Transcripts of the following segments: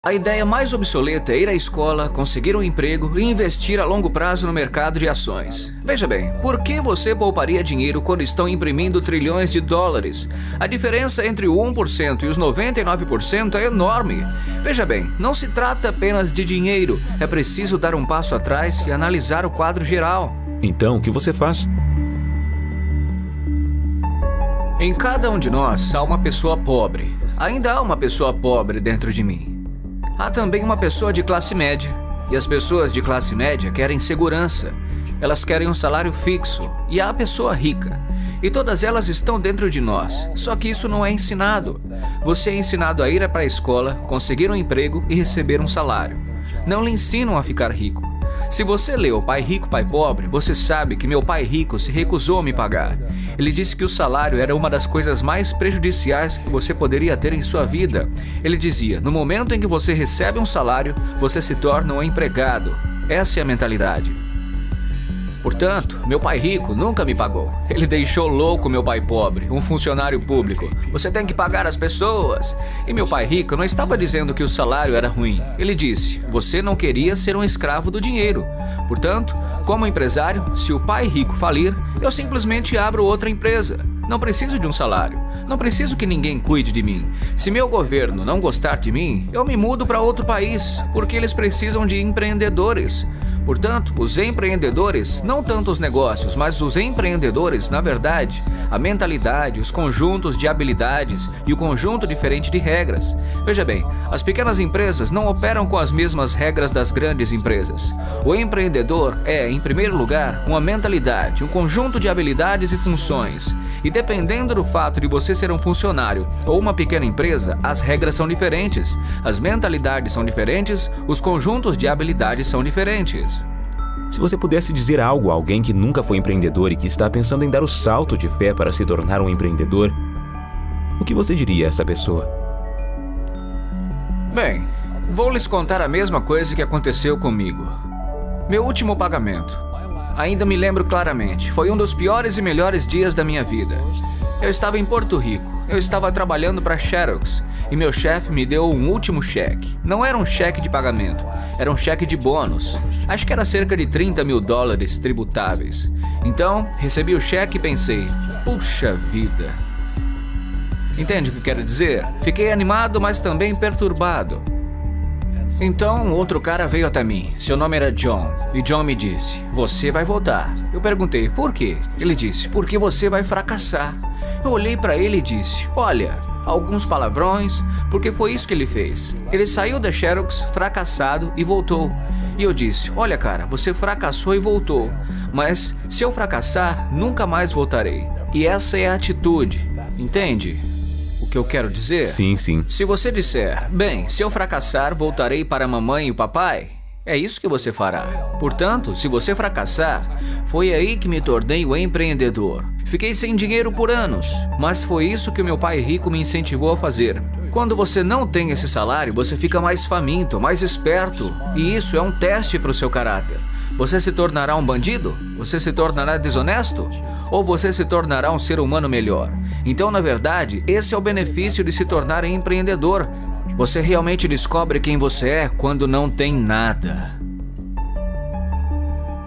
A ideia mais obsoleta é ir à escola, conseguir um emprego e investir a longo prazo no mercado de ações. Veja bem, por que você pouparia dinheiro quando estão imprimindo trilhões de dólares? A diferença entre o 1% e os 99% é enorme. Veja bem, não se trata apenas de dinheiro, é preciso dar um passo atrás e analisar o quadro geral. Então, o que você faz? Em cada um de nós há uma pessoa pobre. Ainda há uma pessoa pobre dentro de mim. Há também uma pessoa de classe média. E as pessoas de classe média querem segurança. Elas querem um salário fixo. E há a pessoa rica. E todas elas estão dentro de nós. Só que isso não é ensinado. Você é ensinado a ir para a escola, conseguir um emprego e receber um salário. Não lhe ensinam a ficar rico. Se você leu Pai Rico, Pai Pobre, você sabe que meu pai rico se recusou a me pagar. Ele disse que o salário era uma das coisas mais prejudiciais que você poderia ter em sua vida. Ele dizia, no momento em que você recebe um salário, você se torna um empregado. Essa é a mentalidade. Portanto, meu pai rico nunca me pagou. Ele deixou louco meu pai pobre, um funcionário público. Você tem que pagar as pessoas. E meu pai rico não estava dizendo que o salário era ruim. Ele disse, você não queria ser um escravo do dinheiro. Portanto, como empresário, se o pai rico falir, eu simplesmente abro outra empresa. Não preciso de um salário. Não preciso que ninguém cuide de mim. Se meu governo não gostar de mim, eu me mudo para outro país, porque eles precisam de empreendedores. Portanto, os empreendedores, não tanto os negócios, mas os empreendedores, na verdade, a mentalidade, os conjuntos de habilidades e o conjunto diferente de regras. Veja bem, as pequenas empresas não operam com as mesmas regras das grandes empresas. O empreendedor é, em primeiro lugar, uma mentalidade, um conjunto de habilidades e funções. E dependendo do fato de você ser um funcionário ou uma pequena empresa, as regras são diferentes, as mentalidades são diferentes, os conjuntos de habilidades são diferentes. Se você pudesse dizer algo a alguém que nunca foi empreendedor e que está pensando em dar o salto de fé para se tornar um empreendedor, o que você diria a essa pessoa? Bem, vou lhes contar a mesma coisa que aconteceu comigo. Meu último pagamento. Ainda me lembro claramente, foi um dos piores e melhores dias da minha vida. Eu estava em Porto Rico, eu estava trabalhando para Xerox e meu chefe me deu um último cheque. Não era um cheque de pagamento, era um cheque de bônus. Acho que era cerca de 30 mil dólares tributáveis. Então, recebi o cheque e pensei, puxa vida. Entende o que quero dizer? Fiquei animado, mas também perturbado. Então, outro cara veio até mim. Seu nome era John. E John me disse, você vai voltar. Eu perguntei, por quê? Ele disse, porque você vai fracassar. Eu olhei para ele e disse, olha, alguns palavrões, porque foi isso que ele fez. Ele saiu da Xerox fracassado e voltou. E eu disse, olha cara, você fracassou e voltou. Mas se eu fracassar, nunca mais voltarei. E essa é a atitude, entende? O que eu quero dizer? Sim, sim. Se você disser, bem, se eu fracassar, voltarei para a mamãe e o papai, é isso que você fará. Portanto, se você fracassar, foi aí que me tornei o empreendedor. Fiquei sem dinheiro por anos, mas foi isso que o meu pai rico me incentivou a fazer. Quando você não tem esse salário, você fica mais faminto, mais esperto, e isso é um teste para o seu caráter. Você se tornará um bandido? Você se tornará desonesto? Ou você se tornará um ser humano melhor? Então, na verdade, esse é o benefício de se tornar empreendedor. Você realmente descobre quem você é quando não tem nada.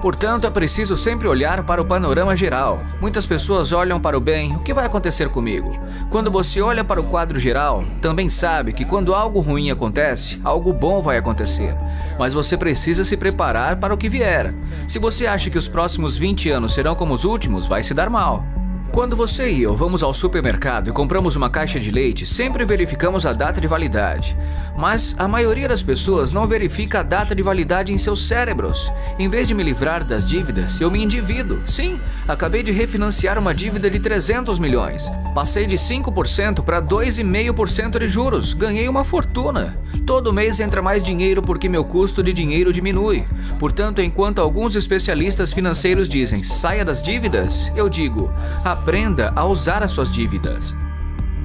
Portanto, é preciso sempre olhar para o panorama geral. Muitas pessoas olham para o bem, o que vai acontecer comigo? Quando você olha para o quadro geral, também sabe que quando algo ruim acontece, algo bom vai acontecer. Mas você precisa se preparar para o que vier. Se você acha que os próximos 20 anos serão como os últimos, vai se dar mal. Quando você e eu vamos ao supermercado e compramos uma caixa de leite, sempre verificamos a data de validade. Mas a maioria das pessoas não verifica a data de validade em seus cérebros. Em vez de me livrar das dívidas, eu me endivido. Sim, acabei de refinanciar uma dívida de 300 milhões. Passei de 5% para 2,5% de juros. Ganhei uma fortuna. Todo mês entra mais dinheiro porque meu custo de dinheiro diminui. Portanto, enquanto alguns especialistas financeiros dizem, saia das dívidas, eu digo, aprenda a usar as suas dívidas.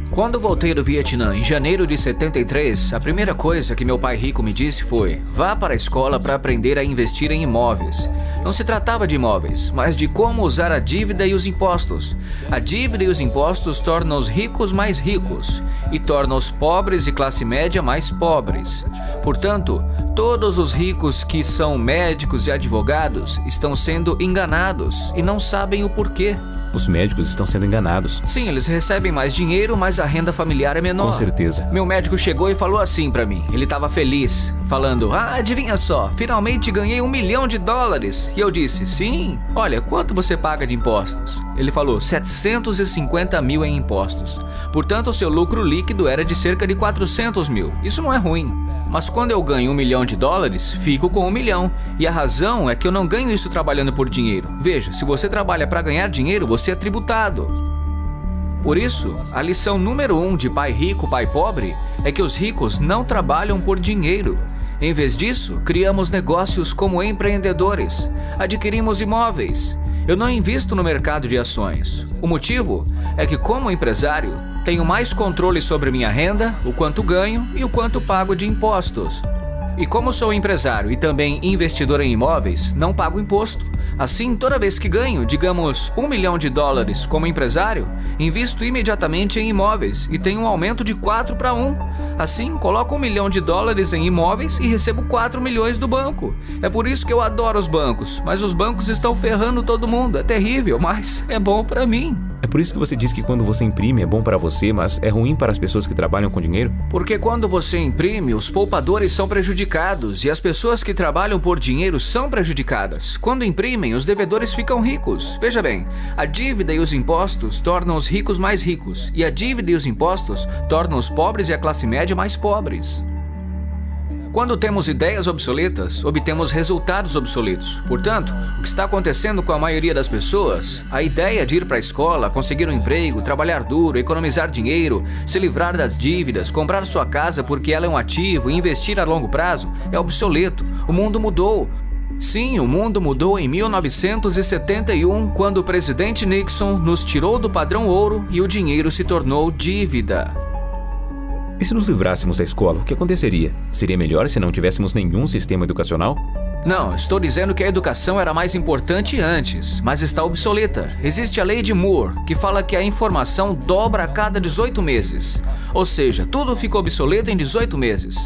Quando voltei do Vietnã em janeiro de 73, a primeira coisa que meu pai rico me disse foi, vá para a escola para aprender a investir em imóveis. Não se tratava de imóveis, mas de como usar a dívida e os impostos. A dívida e os impostos tornam os ricos mais ricos. e torna os pobres e classe média mais pobres. Portanto, todos os ricos que são médicos e advogados estão sendo enganados e não sabem o porquê. Os médicos estão sendo enganados. Sim, eles recebem mais dinheiro, mas a renda familiar é menor. Com certeza. Meu médico chegou e falou assim pra mim. Ele tava feliz, falando: adivinha só, finalmente ganhei $1 milhão. E eu disse: sim. Olha, quanto você paga de impostos? Ele falou: 750 mil em impostos. Portanto, o seu lucro líquido era de cerca de 400 mil. Isso não é ruim. Mas quando eu ganho $1 milhão, fico com $1 milhão. E a razão é que eu não ganho isso trabalhando por dinheiro. Veja, se você trabalha para ganhar dinheiro, você é tributado. Por isso, a lição número 1 de pai rico, pai pobre é que os ricos não trabalham por dinheiro. Em vez disso, criamos negócios como empreendedores. Adquirimos imóveis. Eu não invisto no mercado de ações. O motivo é que, como empresário, tenho mais controle sobre minha renda, o quanto ganho e o quanto pago de impostos. E como sou empresário e também investidor em imóveis, não pago imposto. Assim, toda vez que ganho, digamos, $1 milhão como empresário, invisto imediatamente em imóveis e tenho um aumento de 4 para 1. Assim, coloco $1 milhão em imóveis e recebo 4 milhões do banco. É por isso que eu adoro os bancos, mas os bancos estão ferrando todo mundo. É terrível, mas é bom para mim. É por isso que você diz que quando você imprime é bom para você, mas é ruim para as pessoas que trabalham com dinheiro? Porque quando você imprime, os poupadores são prejudicados e as pessoas que trabalham por dinheiro são prejudicadas. Quando imprimem, os devedores ficam ricos. Veja bem, a dívida e os impostos tornam os ricos mais ricos e a dívida e os impostos tornam os pobres e a classe média mais pobres. Quando temos ideias obsoletas, obtemos resultados obsoletos. Portanto, o que está acontecendo com a maioria das pessoas, a ideia de ir para a escola, conseguir um emprego, trabalhar duro, economizar dinheiro, se livrar das dívidas, comprar sua casa porque ela é um ativo e investir a longo prazo, é obsoleto. O mundo mudou. Sim, o mundo mudou em 1971, quando o presidente Nixon nos tirou do padrão ouro e o dinheiro se tornou dívida. E se nos livrássemos da escola, o que aconteceria? Seria melhor se não tivéssemos nenhum sistema educacional? Não, estou dizendo que a educação era mais importante antes, mas está obsoleta. Existe a lei de Moore, que fala que a informação dobra a cada 18 meses. Ou seja, tudo ficou obsoleto em 18 meses.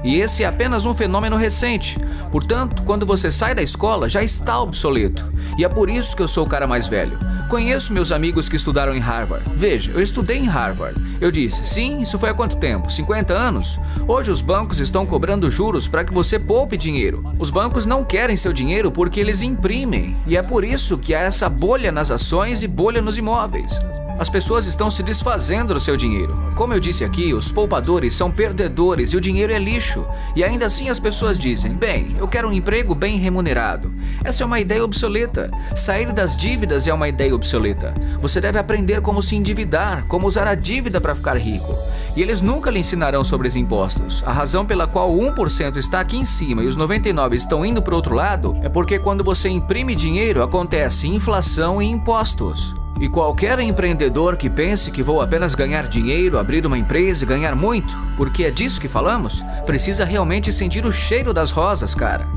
E esse é apenas um fenômeno recente. Portanto, quando você sai da escola, já está obsoleto. E é por isso que eu sou o cara mais velho. Conheço meus amigos que estudaram em Harvard. Veja, eu estudei em Harvard. Eu disse, sim, isso foi há quanto tempo? 50 anos? Hoje os bancos estão cobrando juros para que você poupe dinheiro. Os bancos não querem seu dinheiro porque eles imprimem. E é por isso que há essa bolha nas ações e bolha nos imóveis. As pessoas estão se desfazendo do seu dinheiro. Como eu disse aqui, os poupadores são perdedores e o dinheiro é lixo. E ainda assim as pessoas dizem, bem, eu quero um emprego bem remunerado. Essa é uma ideia obsoleta. Sair das dívidas é uma ideia obsoleta. Você deve aprender como se endividar, como usar a dívida para ficar rico. E eles nunca lhe ensinarão sobre os impostos. A razão pela qual o 1% está aqui em cima e os 99% estão indo para o outro lado é porque quando você imprime dinheiro, acontece inflação e impostos. E qualquer empreendedor que pense que vou apenas ganhar dinheiro, abrir uma empresa e ganhar muito, porque é disso que falamos, precisa realmente sentir o cheiro das rosas, cara.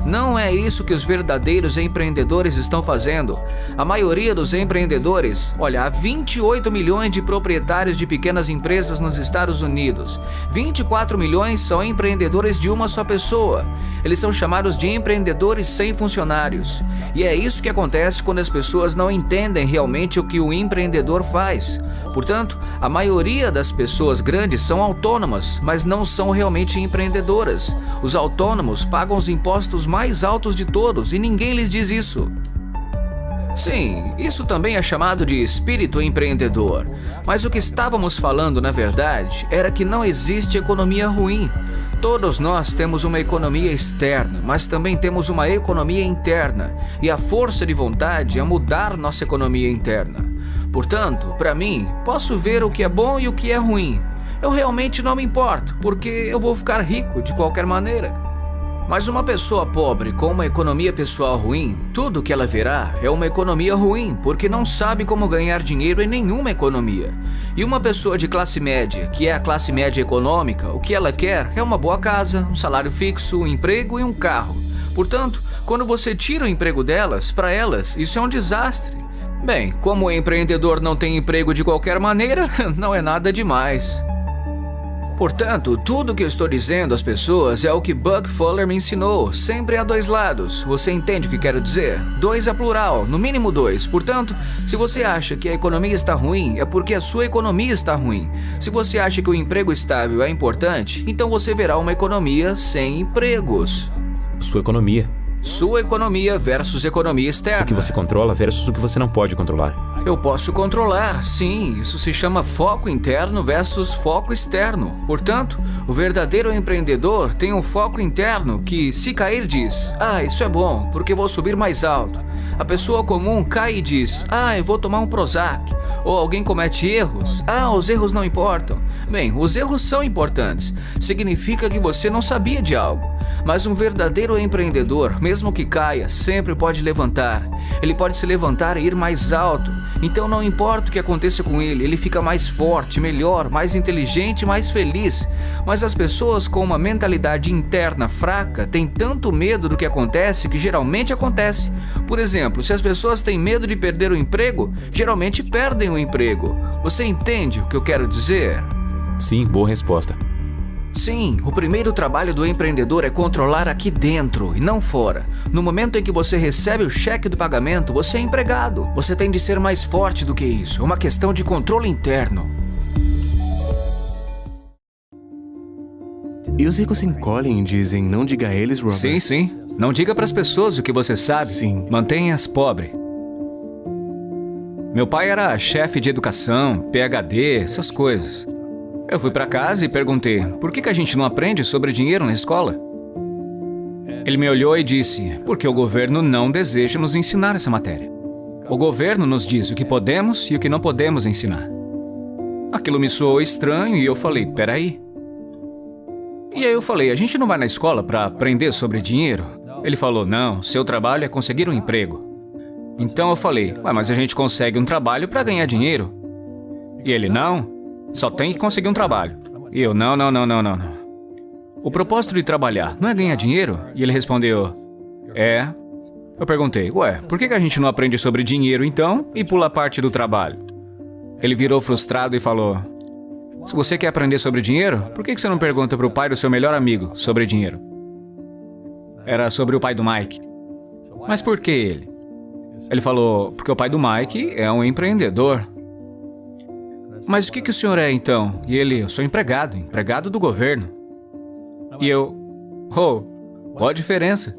Não é isso que os verdadeiros empreendedores estão fazendo. A maioria dos empreendedores, olha, há 28 milhões de proprietários de pequenas empresas nos Estados Unidos. 24 milhões são empreendedores de uma só pessoa. Eles são chamados de empreendedores sem funcionários. E é isso que acontece quando as pessoas não entendem realmente o que o empreendedor faz. Portanto, a maioria das pessoas grandes são autônomas, mas não são realmente empreendedoras. Os autônomos pagam os impostos mais altos de todos e ninguém lhes diz isso. Sim, isso também é chamado de espírito empreendedor. Mas o que estávamos falando, na verdade, era que não existe economia ruim. Todos nós temos uma economia externa, mas também temos uma economia interna. E a força de vontade é mudar nossa economia interna. Portanto, para mim, posso ver o que é bom e o que é ruim. Eu realmente não me importo, porque eu vou ficar rico de qualquer maneira. Mas uma pessoa pobre com uma economia pessoal ruim, tudo que ela verá é uma economia ruim, porque não sabe como ganhar dinheiro em nenhuma economia. E uma pessoa de classe média, que é a classe média econômica, o que ela quer é uma boa casa, um salário fixo, um emprego e um carro. Portanto, quando você tira o emprego delas, para elas, isso é um desastre. Bem, como o empreendedor não tem emprego de qualquer maneira, não é nada demais. Portanto, tudo que eu estou dizendo às pessoas é o que Buck Fuller me ensinou. Sempre há dois lados. Você entende o que quero dizer? Dois é plural, no mínimo dois. Portanto, se você acha que a economia está ruim, é porque a sua economia está ruim. Se você acha que o emprego estável é importante, então você verá uma economia sem empregos. Sua economia. Sua economia versus economia externa. O que você controla versus o que você não pode controlar. Eu posso controlar, sim. Isso se chama foco interno versus foco externo. Portanto, o verdadeiro empreendedor tem um foco interno que, se cair, diz: "Ah, isso é bom, porque vou subir mais alto." A pessoa comum cai e diz: "Ah, eu vou tomar um Prozac." Ou alguém comete erros: "Ah, os erros não importam." Bem, os erros são importantes. Significa que você não sabia de algo. Mas um verdadeiro empreendedor, mesmo que caia, sempre pode levantar. Ele pode se levantar e ir mais alto. Então não importa o que aconteça com ele, ele fica mais forte, melhor, mais inteligente, mais feliz. Mas as pessoas com uma mentalidade interna fraca têm tanto medo do que acontece que geralmente acontece. Por exemplo, se as pessoas têm medo de perder o emprego, geralmente perdem o emprego. Você entende o que eu quero dizer? Sim, boa resposta. Sim, o primeiro trabalho do empreendedor é controlar aqui dentro e não fora. No momento em que você recebe o cheque do pagamento, você é empregado. Você tem de ser mais forte do que isso. É uma questão de controle interno. E os ricos se encolhem e dizem: "Não diga a eles, Robert." Sim, sim. Não diga para as pessoas o que você sabe. Sim. Mantenha-as pobres. Meu pai era chefe de educação, PhD, essas coisas. Eu fui para casa e perguntei: por que a gente não aprende sobre dinheiro na escola? Ele me olhou e disse: porque o governo não deseja nos ensinar essa matéria. O governo nos diz o que podemos e o que não podemos ensinar. Aquilo me soou estranho e eu falei: peraí. E aí eu falei: a gente não vai na escola para aprender sobre dinheiro? Ele falou: não, seu trabalho é conseguir um emprego. Então eu falei: ué, mas a gente consegue um trabalho para ganhar dinheiro. E ele: não, só tem que conseguir um trabalho. E eu: não. O propósito de trabalhar não é ganhar dinheiro? E ele respondeu: é. Eu perguntei: ué, por que a gente não aprende sobre dinheiro então e pula a parte do trabalho? Ele virou frustrado e falou: se você quer aprender sobre dinheiro, por que você não pergunta para o pai do seu melhor amigo sobre dinheiro? Era sobre o pai do Mike. Mas por que ele? Ele falou: porque o pai do Mike é um empreendedor. Mas o que o senhor é então? E ele: eu sou empregado do governo. E eu: qual a diferença?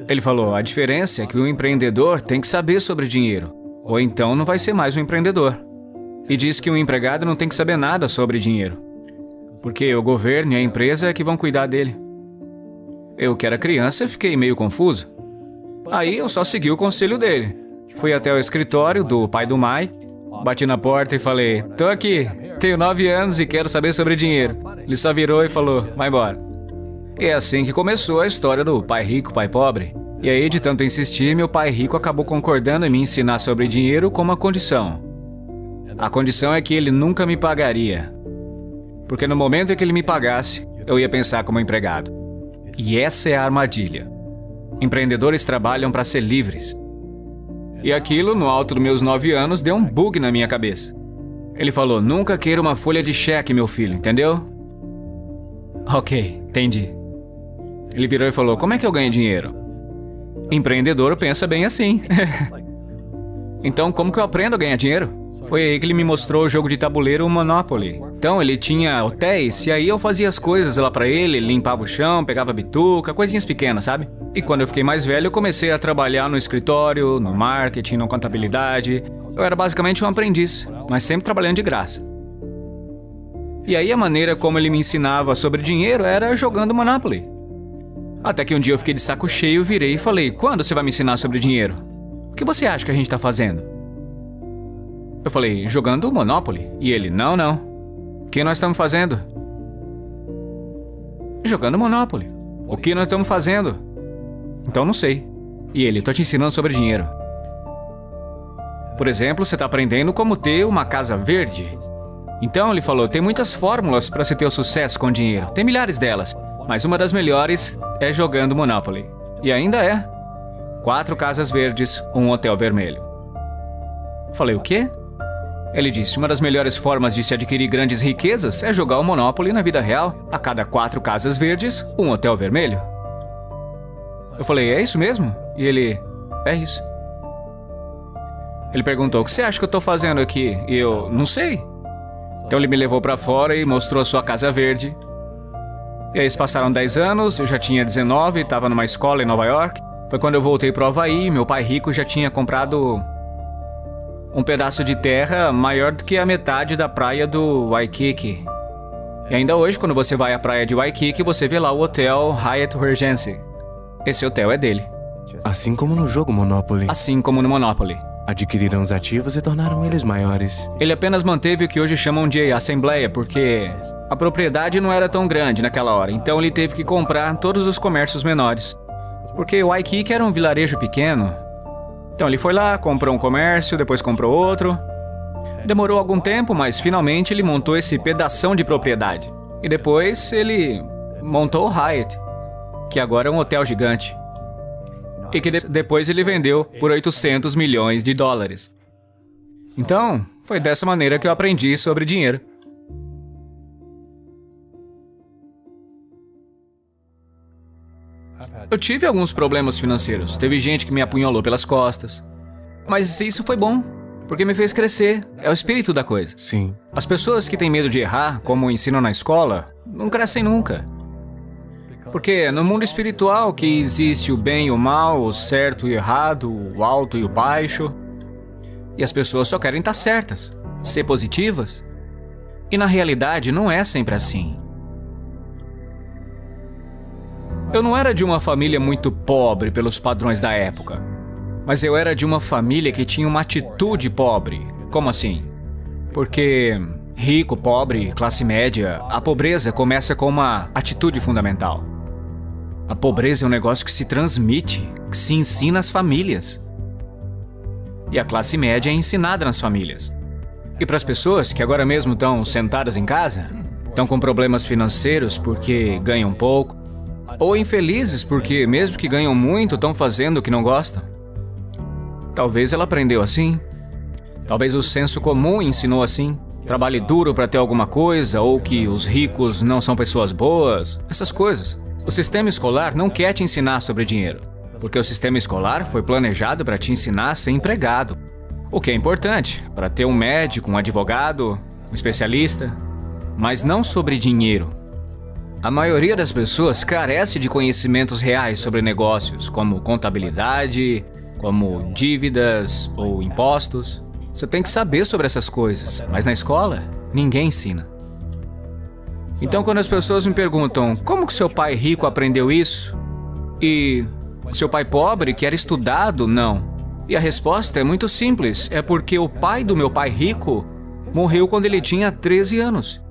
Ele falou: a diferença é que o empreendedor tem que saber sobre dinheiro, ou então não vai ser mais um empreendedor. E diz que um empregado não tem que saber nada sobre dinheiro, porque o governo e a empresa é que vão cuidar dele. Eu, que era criança, fiquei meio confuso. Aí eu só segui o conselho dele. Fui até o escritório do pai do Mike, bati na porta e falei: tô aqui, tenho 9 anos e quero saber sobre dinheiro. Ele só virou e falou: vai embora. E é assim que começou a história do pai rico, pai pobre. E aí, de tanto insistir, meu pai rico acabou concordando em me ensinar sobre dinheiro com uma condição. A condição é que ele nunca me pagaria. Porque no momento em que ele me pagasse, eu ia pensar como empregado. E essa é a armadilha. Empreendedores trabalham para ser livres. E aquilo, no alto dos meus 9 anos, deu um bug na minha cabeça. Ele falou: nunca queira uma folha de cheque, meu filho, entendeu? Ok, entendi. Ele virou e falou: como é que eu ganho dinheiro? Empreendedor pensa bem assim. Então, como que eu aprendo a ganhar dinheiro? Foi aí que ele me mostrou o jogo de tabuleiro Monopoly. Então, ele tinha hotéis e aí eu fazia as coisas lá pra ele, limpava o chão, pegava bituca, coisinhas pequenas, sabe? E quando eu fiquei mais velho, eu comecei a trabalhar no escritório, no marketing, na contabilidade. Eu era basicamente um aprendiz, mas sempre trabalhando de graça. E aí a maneira como ele me ensinava sobre dinheiro era jogando Monopoly. Até que um dia eu fiquei de saco cheio, virei e falei: quando você vai me ensinar sobre dinheiro? O que você acha que a gente tá fazendo? Eu falei: jogando Monopoly. E ele: não. O que nós estamos fazendo? Jogando Monopoly. O que nós estamos fazendo? Então não sei. E ele: tô te ensinando sobre dinheiro. Por exemplo, você tá aprendendo como ter uma casa verde. Então ele falou: tem muitas fórmulas para se ter o sucesso com dinheiro. Tem milhares delas. Mas uma das melhores é jogando Monopoly. E ainda é. 4 casas verdes, um hotel vermelho. Falei: o quê? Ele disse: uma das melhores formas de se adquirir grandes riquezas é jogar o Monopoly na vida real. A cada 4 casas verdes, um hotel vermelho. Eu falei: é isso mesmo? E ele: é isso. Ele perguntou: o que você acha que eu tô fazendo aqui? E eu: não sei. Então ele me levou pra fora e mostrou a sua casa verde. E aí se passaram 10 anos, eu já tinha 19, estava numa escola em Nova York. Foi quando eu voltei pro Havaí, meu pai rico já tinha comprado um pedaço de terra maior do que a metade da praia do Waikiki. E ainda hoje, quando você vai à praia de Waikiki, você vê lá o hotel Hyatt Regency. Esse hotel é dele. Assim como no jogo Monopoly. Assim como no Monopoly. Adquiriram os ativos e tornaram eles maiores. Ele apenas manteve o que hoje chamam de assembleia, porque a propriedade não era tão grande naquela hora. Então ele teve que comprar todos os comércios menores. Porque Waikiki era um vilarejo pequeno. Então ele foi lá, comprou um comércio, depois comprou outro. Demorou algum tempo, mas finalmente ele montou esse pedação de propriedade. E depois ele montou o Hyatt, que agora é um hotel gigante. E que depois ele vendeu por 800 milhões de dólares. Então, foi dessa maneira que eu aprendi sobre dinheiro. Eu tive alguns problemas financeiros. Teve gente que me apunhalou pelas costas. Mas isso foi bom, porque me fez crescer. É o espírito da coisa. Sim. As pessoas que têm medo de errar, como ensinam na escola, não crescem nunca. Porque no mundo espiritual que existe o bem e o mal, o certo e o errado, o alto e o baixo. E as pessoas só querem estar certas, ser positivas. E na realidade não é sempre assim. Eu não era de uma família muito pobre pelos padrões da época. Mas eu era de uma família que tinha uma atitude pobre. Como assim? Porque rico, pobre, classe média, a pobreza começa com uma atitude fundamental. A pobreza é um negócio que se transmite, que se ensina às famílias. E a classe média é ensinada nas famílias. E para as pessoas que agora mesmo estão sentadas em casa, estão com problemas financeiros porque ganham pouco, ou infelizes porque, mesmo que ganham muito, estão fazendo o que não gostam. Talvez ela aprendeu assim. Talvez o senso comum ensinou assim. Trabalhe duro para ter alguma coisa, ou que os ricos não são pessoas boas. Essas coisas. O sistema escolar não quer te ensinar sobre dinheiro, porque o sistema escolar foi planejado para te ensinar a ser empregado. O que é importante, para ter um médico, um advogado, um especialista, mas não sobre dinheiro. A maioria das pessoas carece de conhecimentos reais sobre negócios, como contabilidade, como dívidas ou impostos. Você tem que saber sobre essas coisas, mas na escola, ninguém ensina. Então, quando as pessoas me perguntam como que seu pai rico aprendeu isso? E seu pai pobre, que era estudado, não. E a resposta é muito simples, é porque o pai do meu pai rico morreu quando ele tinha 13 anos.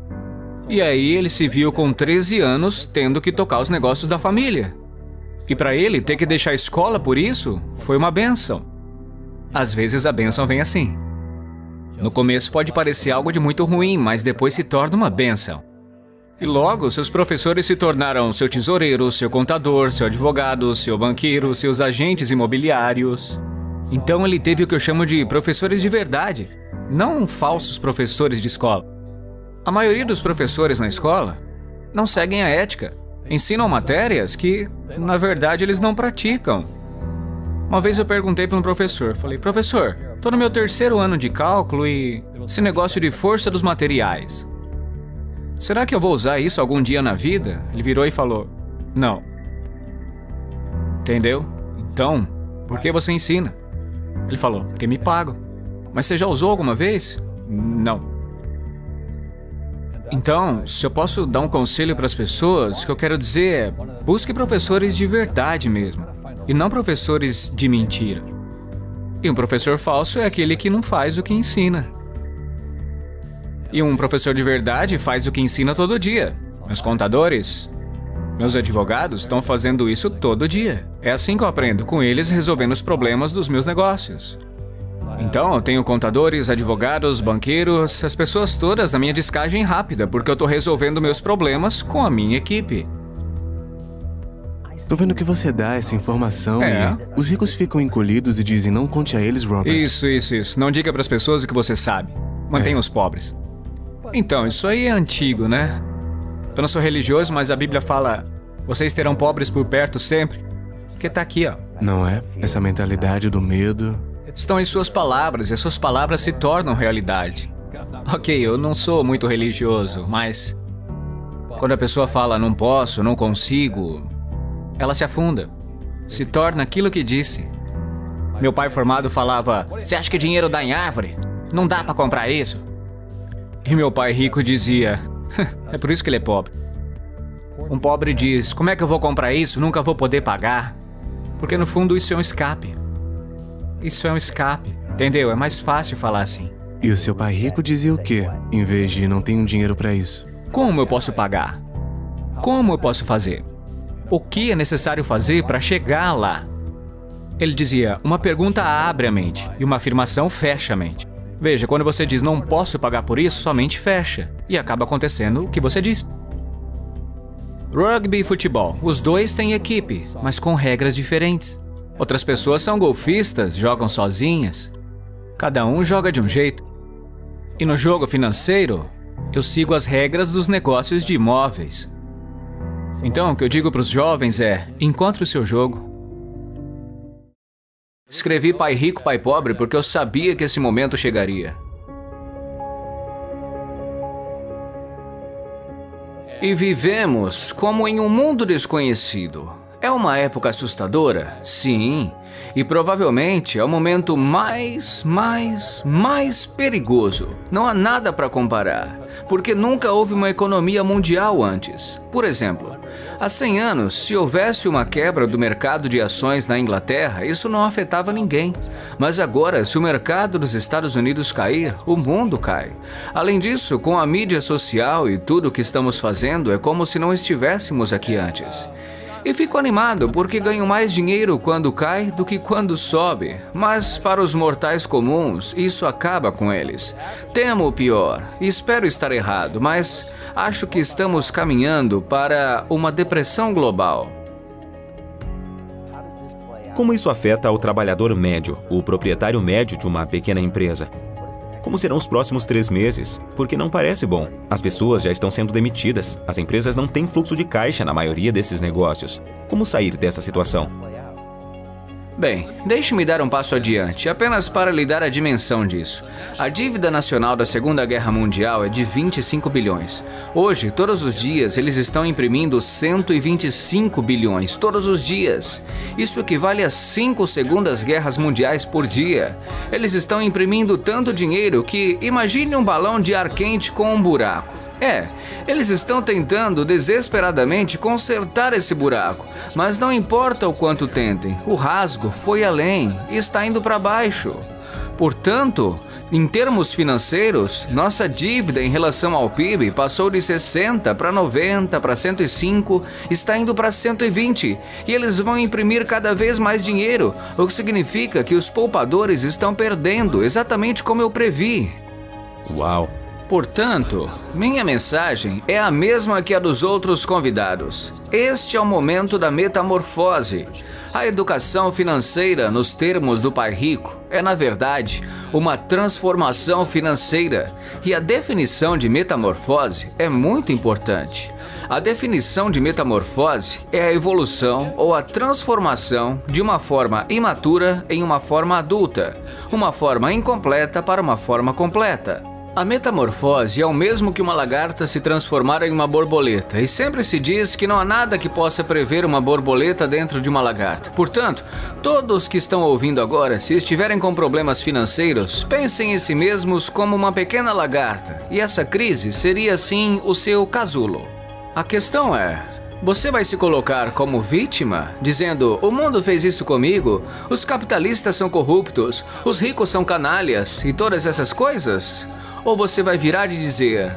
E aí ele se viu com 13 anos tendo que tocar os negócios da família. E para ele ter que deixar a escola por isso, foi uma bênção. Às vezes a bênção vem assim. No começo pode parecer algo de muito ruim, mas depois se torna uma bênção. E logo seus professores se tornaram seu tesoureiro, seu contador, seu advogado, seu banqueiro, seus agentes imobiliários. Então ele teve o que eu chamo de professores de verdade, não falsos professores de escola. A maioria dos professores na escola não seguem a ética. Ensinam matérias que, na verdade, eles não praticam. Uma vez eu perguntei para um professor, falei: professor, estou no meu 3º ano de cálculo e esse negócio de força dos materiais. Será que eu vou usar isso algum dia na vida? Ele virou e falou: não. Entendeu? Então, por que você ensina? Ele falou: porque me pagam. Mas você já usou alguma vez? Não. Então, se eu posso dar um conselho para as pessoas, o que eu quero dizer é: busque professores de verdade mesmo, e não professores de mentira. E um professor falso é aquele que não faz o que ensina. E um professor de verdade faz o que ensina todo dia. Meus contadores, meus advogados estão fazendo isso todo dia. É assim que eu aprendo, com eles resolvendo os problemas dos meus negócios. Então, eu tenho contadores, advogados, banqueiros, as pessoas todas na minha descagem rápida, porque eu estou resolvendo meus problemas com a minha equipe. Tô vendo que você dá essa informação e os ricos ficam encolhidos e dizem: não conte a eles, Robert. Isso. Não diga para as pessoas o que você sabe. Mantém os pobres. Então, isso aí é antigo, né? Eu não sou religioso, mas a Bíblia fala: vocês terão pobres por perto sempre. Que tá aqui, ó. Não é? Essa mentalidade do medo. Estão em suas palavras, e as suas palavras se tornam realidade. Ok, eu não sou muito religioso, mas quando a pessoa fala não posso, não consigo, ela se afunda. Se torna aquilo que disse. Meu pai formado falava: você acha que dinheiro dá em árvore? Não dá pra comprar isso. E meu pai rico dizia: é por isso que ele é pobre. Um pobre diz: como é que eu vou comprar isso? Nunca vou poder pagar. Porque no fundo isso é um escape. Isso é um escape, entendeu? É mais fácil falar assim. E o seu pai rico dizia o quê, em vez de não tenho dinheiro pra isso? Como eu posso pagar? Como eu posso fazer? O que é necessário fazer para chegar lá? Ele dizia: uma pergunta abre a mente e uma afirmação fecha a mente. Veja, quando você diz não posso pagar por isso, sua mente fecha e acaba acontecendo o que você diz. Rugby e futebol, os dois têm equipe, mas com regras diferentes. Outras pessoas são golfistas, jogam sozinhas. Cada um joga de um jeito. E no jogo financeiro, eu sigo as regras dos negócios de imóveis. Então, o que eu digo para os jovens é: encontre o seu jogo. Escrevi Pai Rico, Pai Pobre porque eu sabia que esse momento chegaria. E vivemos como em um mundo desconhecido. É uma época assustadora? Sim. E provavelmente é o momento mais perigoso. Não há nada para comparar, porque nunca houve uma economia mundial antes. Por exemplo, há 100 anos, se houvesse uma quebra do mercado de ações na Inglaterra, isso não afetava ninguém. Mas agora, se o mercado dos Estados Unidos cair, o mundo cai. Além disso, com a mídia social e tudo o que estamos fazendo, é como se não estivéssemos aqui antes. E fico animado porque ganho mais dinheiro quando cai do que quando sobe. Mas para os mortais comuns, isso acaba com eles. Temo o pior. Espero estar errado, mas acho que estamos caminhando para uma depressão global. Como isso afeta o trabalhador médio, o proprietário médio de uma pequena empresa? Como serão os próximos 3 meses? Porque não parece bom. As pessoas já estão sendo demitidas. As empresas não têm fluxo de caixa na maioria desses negócios. Como sair dessa situação? Bem, deixe-me dar um passo adiante, apenas para lhe dar a dimensão disso. A dívida nacional da Segunda Guerra Mundial é de 25 bilhões. Hoje, todos os dias, eles estão imprimindo 125 bilhões, todos os dias. Isso equivale a 5 segundas guerras mundiais por dia. Eles estão imprimindo tanto dinheiro que, imagine um balão de ar quente com um buraco. Eles estão tentando desesperadamente consertar esse buraco, mas não importa o quanto tentem, o rasgo foi além e está indo para baixo. Portanto, em termos financeiros, nossa dívida em relação ao PIB passou de 60 para 90 para 105, está indo para 120 e eles vão imprimir cada vez mais dinheiro, o que significa que os poupadores estão perdendo, exatamente como eu previ. Uau! Portanto, minha mensagem é a mesma que a dos outros convidados. Este é o momento da metamorfose. A educação financeira, nos termos do Pai Rico, é, na verdade, uma transformação financeira. E a definição de metamorfose é muito importante. A definição de metamorfose é a evolução ou a transformação de uma forma imatura em uma forma adulta, uma forma incompleta para uma forma completa. A metamorfose é o mesmo que uma lagarta se transformar em uma borboleta, e sempre se diz que não há nada que possa prever uma borboleta dentro de uma lagarta. Portanto, todos que estão ouvindo agora, se estiverem com problemas financeiros, pensem em si mesmos como uma pequena lagarta, e essa crise seria assim o seu casulo. A questão é: você vai se colocar como vítima, dizendo, o mundo fez isso comigo, os capitalistas são corruptos, os ricos são canalhas e todas essas coisas? Ou você vai virar e dizer,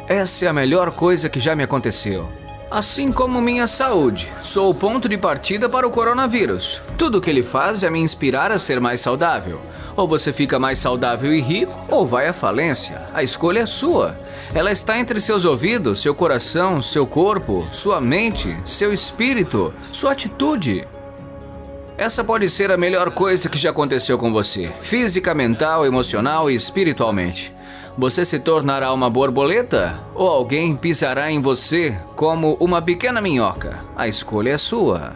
essa é a melhor coisa que já me aconteceu. Assim como minha saúde, sou o ponto de partida para o coronavírus. Tudo o que ele faz é me inspirar a ser mais saudável. Ou você fica mais saudável e rico, ou vai à falência. A escolha é sua. Ela está entre seus ouvidos, seu coração, seu corpo, sua mente, seu espírito, sua atitude. Essa pode ser a melhor coisa que já aconteceu com você, física, mental, emocional e espiritualmente. Você se tornará uma borboleta ou alguém pisará em você como uma pequena minhoca? A escolha é sua.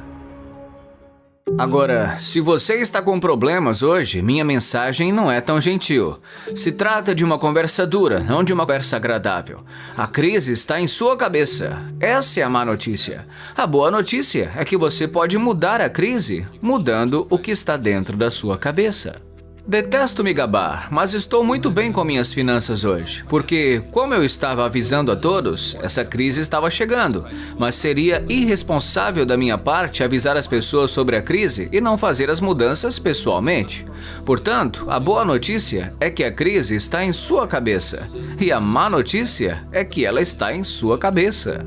Agora, se você está com problemas hoje, minha mensagem não é tão gentil. Se trata de uma conversa dura, não de uma conversa agradável. A crise está em sua cabeça. Essa é a má notícia. A boa notícia é que você pode mudar a crise, mudando o que está dentro da sua cabeça. Detesto me gabar, mas estou muito bem com minhas finanças hoje, porque, como eu estava avisando a todos, essa crise estava chegando, mas seria irresponsável da minha parte avisar as pessoas sobre a crise e não fazer as mudanças pessoalmente. Portanto, a boa notícia é que a crise está em sua cabeça, e a má notícia é que ela está em sua cabeça.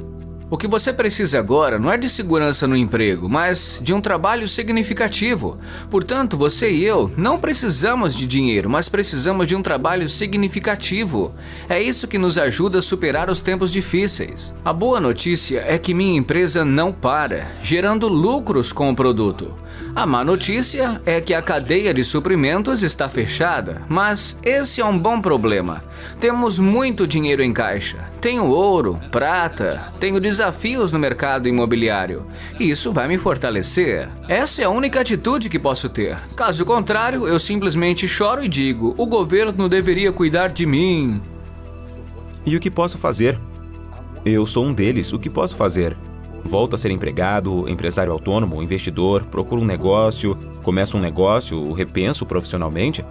O que você precisa agora não é de segurança no emprego, mas de um trabalho significativo. Portanto, você e eu não precisamos de dinheiro, mas precisamos de um trabalho significativo. É isso que nos ajuda a superar os tempos difíceis. A boa notícia é que minha empresa não para, gerando lucros com o produto. A má notícia é que a cadeia de suprimentos está fechada, mas esse é um bom problema. Temos muito dinheiro em caixa. Tenho ouro, prata, tenho desafios no mercado imobiliário. E isso vai me fortalecer. Essa é a única atitude que posso ter. Caso contrário, eu simplesmente choro e digo: o governo deveria cuidar de mim. E o que posso fazer? Eu sou um deles, o que posso fazer? Volto a ser empregado, empresário autônomo, investidor, procuro um negócio, começo um negócio, o repenso profissionalmente?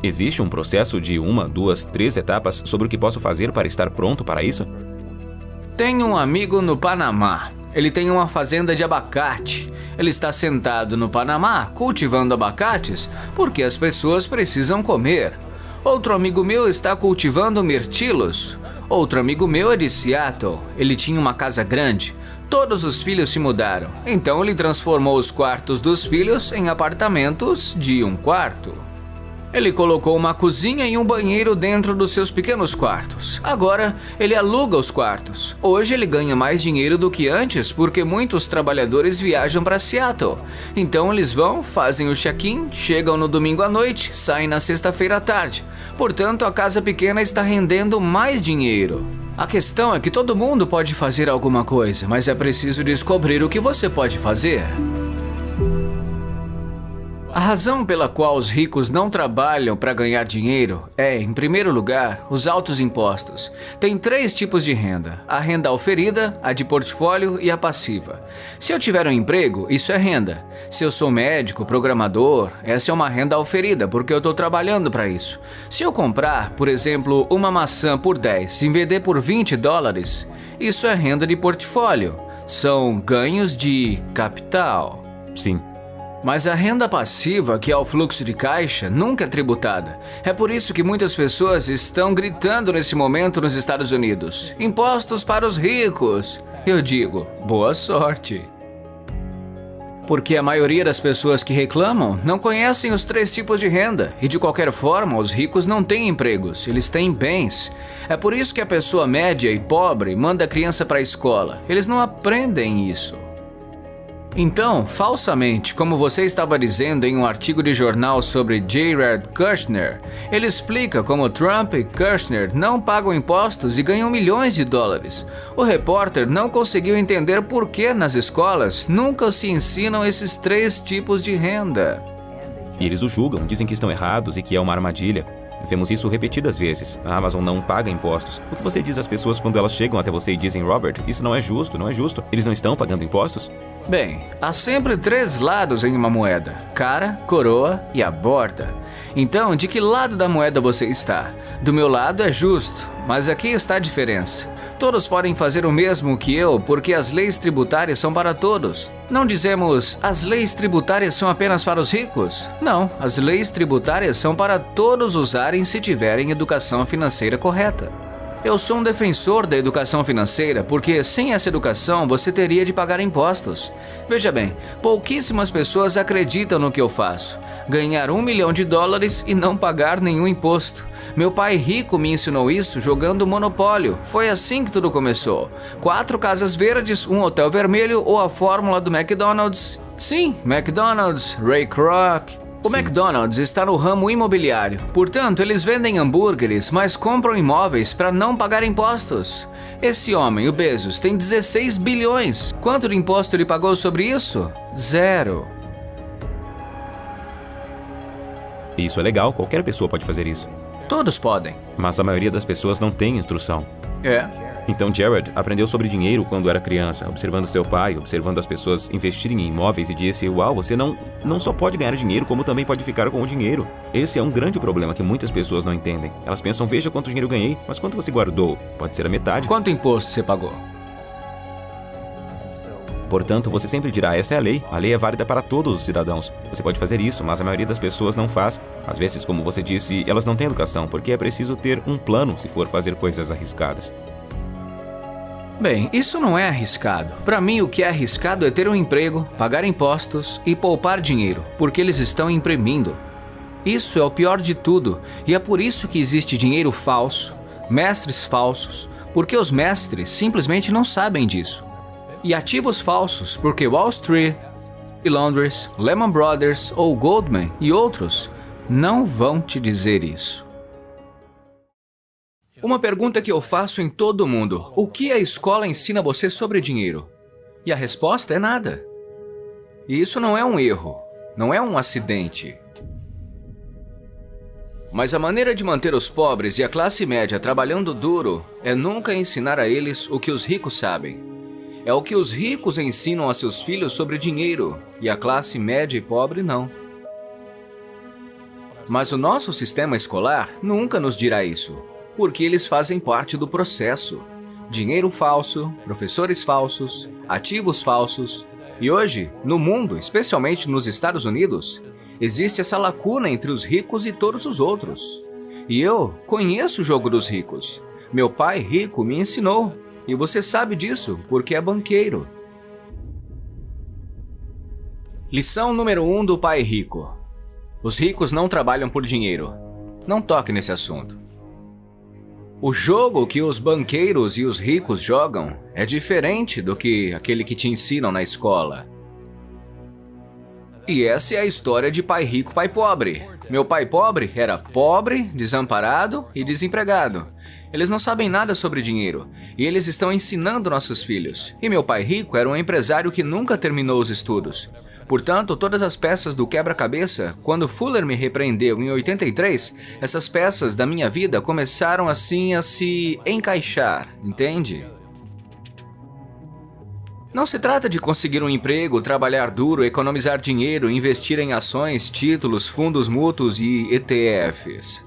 Existe um processo de 1, 2, 3 etapas sobre o que posso fazer para estar pronto para isso? Tenho um amigo no Panamá. Ele tem uma fazenda de abacate. Ele está sentado no Panamá cultivando abacates porque as pessoas precisam comer. Outro amigo meu está cultivando mirtilos. Outro amigo meu é de Seattle. Ele tinha uma casa grande. Todos os filhos se mudaram. Então ele transformou os quartos dos filhos em apartamentos de um quarto. Ele colocou uma cozinha e um banheiro dentro dos seus pequenos quartos. Agora, ele aluga os quartos. Hoje ele ganha mais dinheiro do que antes porque muitos trabalhadores viajam para Seattle. Então eles vão, fazem o check-in, chegam no domingo à noite, saem na sexta-feira à tarde. Portanto, a casa pequena está rendendo mais dinheiro. A questão é que todo mundo pode fazer alguma coisa, mas é preciso descobrir o que você pode fazer. A razão pela qual os ricos não trabalham para ganhar dinheiro é, em primeiro lugar, os altos impostos. Tem 3 tipos de renda: a renda auferida, a de portfólio e a passiva. Se eu tiver um emprego, isso é renda. Se eu sou médico, programador, essa é uma renda auferida, porque eu estou trabalhando para isso. Se eu comprar, por exemplo, uma maçã por 10 e vender por $20, isso é renda de portfólio. São ganhos de capital. Sim. Mas a renda passiva, que é o fluxo de caixa, nunca é tributada. É por isso que muitas pessoas estão gritando nesse momento nos Estados Unidos: impostos para os ricos. Eu digo, boa sorte. Porque a maioria das pessoas que reclamam não conhecem os 3 tipos de renda. E de qualquer forma, os ricos não têm empregos, eles têm bens. É por isso que a pessoa média e pobre manda a criança para a escola. Eles não aprendem isso. Então, falsamente, como você estava dizendo em um artigo de jornal sobre Jared Kushner, ele explica como Trump e Kushner não pagam impostos e ganham milhões de dólares. O repórter não conseguiu entender por que nas escolas nunca se ensinam esses 3 tipos de renda. E eles o julgam, dizem que estão errados e que é uma armadilha. Vemos isso repetidas vezes. A Amazon não paga impostos. O que você diz às pessoas quando elas chegam até você e dizem: Robert, isso não é justo, não é justo. Eles não estão pagando impostos? Bem, há sempre 3 lados em uma moeda: cara, coroa e a borda. Então, de que lado da moeda você está? Do meu lado é justo, mas aqui está a diferença. Todos podem fazer o mesmo que eu, porque as leis tributárias são para todos. Não dizemos, as leis tributárias são apenas para os ricos. Não, as leis tributárias são para todos usarem se tiverem educação financeira correta. Eu sou um defensor da educação financeira porque sem essa educação você teria de pagar impostos. Veja bem, pouquíssimas pessoas acreditam no que eu faço. Ganhar $1 milhão e não pagar nenhum imposto. Meu pai rico me ensinou isso jogando Monopólio. Foi assim que tudo começou. 4 casas verdes, um hotel vermelho ou a fórmula do McDonald's. Sim, McDonald's, Ray Kroc. O Sim. McDonald's está no ramo imobiliário. Portanto, eles vendem hambúrgueres, mas compram imóveis para não pagar impostos. Esse homem, o Bezos, tem 16 bilhões. Quanto de imposto ele pagou sobre isso? 0. Isso é legal, qualquer pessoa pode fazer isso. Todos podem. Mas a maioria das pessoas não tem instrução. É. Então Jared aprendeu sobre dinheiro quando era criança, observando seu pai, observando as pessoas investirem em imóveis e disse: uau, você não só pode ganhar dinheiro, como também pode ficar com o dinheiro. Esse é um grande problema que muitas pessoas não entendem. Elas pensam: veja quanto dinheiro ganhei, mas quanto você guardou? Pode ser a metade. Quanto imposto você pagou? Portanto, você sempre dirá: essa é a lei. A lei é válida para todos os cidadãos. Você pode fazer isso, mas a maioria das pessoas não faz. Às vezes, como você disse, elas não têm educação, porque é preciso ter um plano se for fazer coisas arriscadas. Bem, isso não é arriscado. Para mim, o que é arriscado é ter um emprego, pagar impostos e poupar dinheiro, porque eles estão imprimindo. Isso é o pior de tudo, e é por isso que existe dinheiro falso, mestres falsos, porque os mestres simplesmente não sabem disso. E ativos falsos, porque Wall Street, Londres, Lehman Brothers ou Goldman e outros não vão te dizer isso. Uma pergunta que eu faço em todo mundo: o que a escola ensina você sobre dinheiro? E a resposta é nada. E isso não é um erro, não é um acidente. Mas a maneira de manter os pobres e a classe média trabalhando duro é nunca ensinar a eles o que os ricos sabem. É o que os ricos ensinam a seus filhos sobre dinheiro, e a classe média e pobre não. Mas o nosso sistema escolar nunca nos dirá isso, porque eles fazem parte do processo. Dinheiro falso, professores falsos, ativos falsos. E hoje, no mundo, especialmente nos Estados Unidos, existe essa lacuna entre os ricos e todos os outros. E eu conheço o jogo dos ricos. Meu pai rico me ensinou. E você sabe disso, porque é banqueiro. Lição número 1 do pai rico. Os ricos não trabalham por dinheiro. Não toque nesse assunto. O jogo que os banqueiros e os ricos jogam é diferente do que aquele que te ensinam na escola. E essa é a história de pai rico, pai pobre. Meu pai pobre era pobre, desamparado e desempregado. Eles não sabem nada sobre dinheiro, e eles estão ensinando nossos filhos. E meu pai rico era um empresário que nunca terminou os estudos. Portanto, todas as peças do quebra-cabeça, quando Fuller me repreendeu em 83, essas peças da minha vida começaram assim a se encaixar, entende? Não se trata de conseguir um emprego, trabalhar duro, economizar dinheiro, investir em ações, títulos, fundos mútuos e ETFs.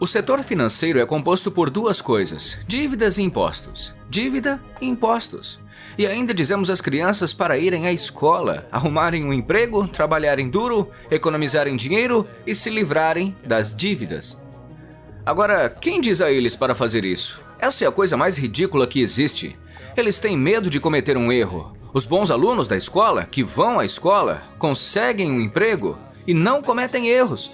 O setor financeiro é composto por duas coisas: dívidas e impostos. Dívida e impostos. E ainda dizemos às crianças para irem à escola, arrumarem um emprego, trabalharem duro, economizarem dinheiro e se livrarem das dívidas. Agora, quem diz a eles para fazer isso? Essa é a coisa mais ridícula que existe. Eles têm medo de cometer um erro. Os bons alunos da escola, que vão à escola, conseguem um emprego e não cometem erros.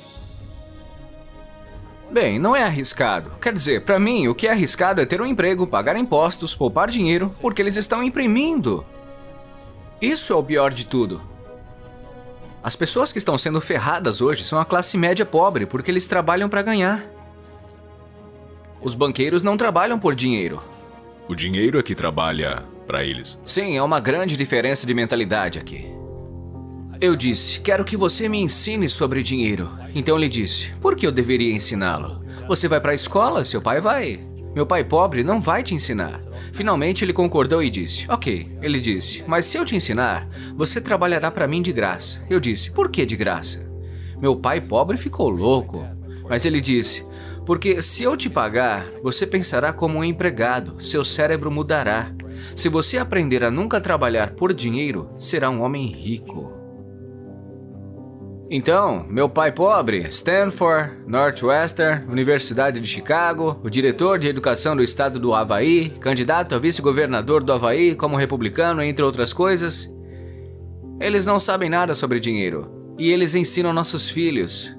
Bem, não é arriscado. Quer dizer, para mim, o que é arriscado é ter um emprego, pagar impostos, poupar dinheiro, porque eles estão imprimindo. Isso é o pior de tudo. As pessoas que estão sendo ferradas hoje são a classe média pobre, porque eles trabalham para ganhar. Os banqueiros não trabalham por dinheiro. O dinheiro é que trabalha para eles. Sim, é uma grande diferença de mentalidade aqui. Eu disse: quero que você me ensine sobre dinheiro. Então ele disse: por que eu deveria ensiná-lo? Você vai para a escola, seu pai vai. Meu pai pobre não vai te ensinar. Finalmente ele concordou e disse: ok. Ele disse: mas se eu te ensinar, você trabalhará para mim de graça. Eu disse: por que de graça? Meu pai pobre ficou louco. Mas ele disse: porque se eu te pagar, você pensará como um empregado, seu cérebro mudará. Se você aprender a nunca trabalhar por dinheiro, será um homem rico. Então, meu pai pobre, Stanford, Northwestern, Universidade de Chicago, o diretor de educação do estado do Havaí, candidato a vice-governador do Havaí como republicano, entre outras coisas, eles não sabem nada sobre dinheiro. E eles ensinam nossos filhos.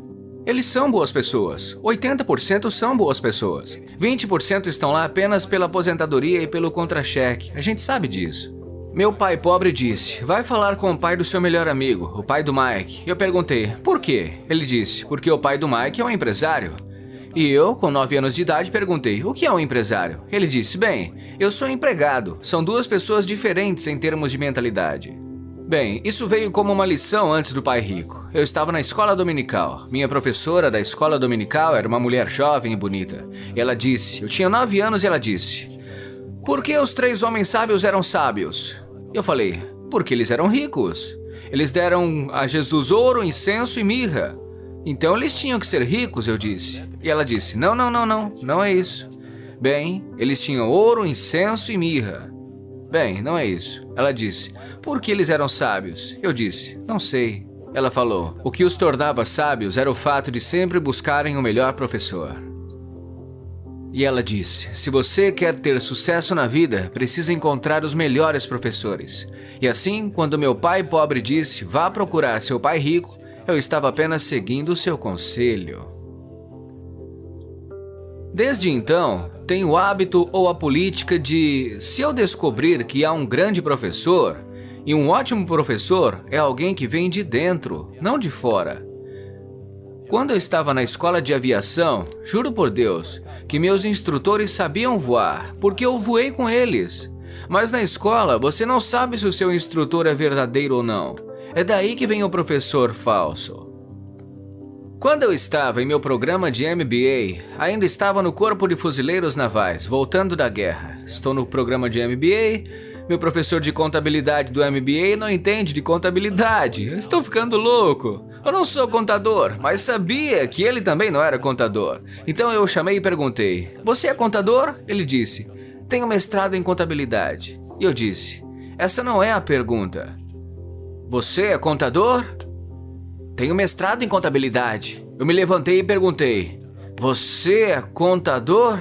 Eles são boas pessoas. 80% são boas pessoas. 20% estão lá apenas pela aposentadoria e pelo contra-cheque. A gente sabe disso. Meu pai pobre disse, vai falar com o pai do seu melhor amigo, o pai do Mike. Eu perguntei, por quê? Ele disse, porque o pai do Mike é um empresário. E eu, com 9 anos de idade, perguntei, o que é um empresário? Ele disse, bem, eu sou empregado, são duas pessoas diferentes em termos de mentalidade. Bem, isso veio como uma lição antes do pai rico. Eu estava na escola dominical. Minha professora da escola dominical era uma mulher jovem e bonita. E ela disse, eu tinha 9 anos e ela disse, por que os 3 homens sábios eram sábios? Eu falei, porque eles eram ricos. Eles deram a Jesus ouro, incenso e mirra. Então eles tinham que ser ricos, eu disse. E ela disse, não é isso. Bem, eles tinham ouro, incenso e mirra. Bem, não é isso. Ela disse, por que eles eram sábios? Eu disse, não sei. Ela falou, o que os tornava sábios era o fato de sempre buscarem o melhor professor. E ela disse, se você quer ter sucesso na vida, precisa encontrar os melhores professores. E assim, quando meu pai pobre disse, vá procurar seu pai rico, eu estava apenas seguindo o seu conselho. Desde então, tenho o hábito ou a política de, se eu descobrir que há um grande professor, e um ótimo professor é alguém que vem de dentro, não de fora. Quando eu estava na escola de aviação, juro por Deus, que meus instrutores sabiam voar, porque eu voei com eles. Mas na escola, você não sabe se o seu instrutor é verdadeiro ou não. É daí que vem o professor falso. Quando eu estava em meu programa de MBA, ainda estava no Corpo de Fuzileiros Navais, voltando da guerra. Estou no programa de MBA, meu professor de contabilidade do MBA não entende de contabilidade. Eu estou ficando louco. Eu não sou contador, mas sabia que ele também não era contador. Então eu o chamei e perguntei, você é contador? Ele disse, tenho mestrado em contabilidade. E eu disse, essa não é a pergunta. Você é contador? Tenho mestrado em contabilidade. Eu me levantei e perguntei, você é contador?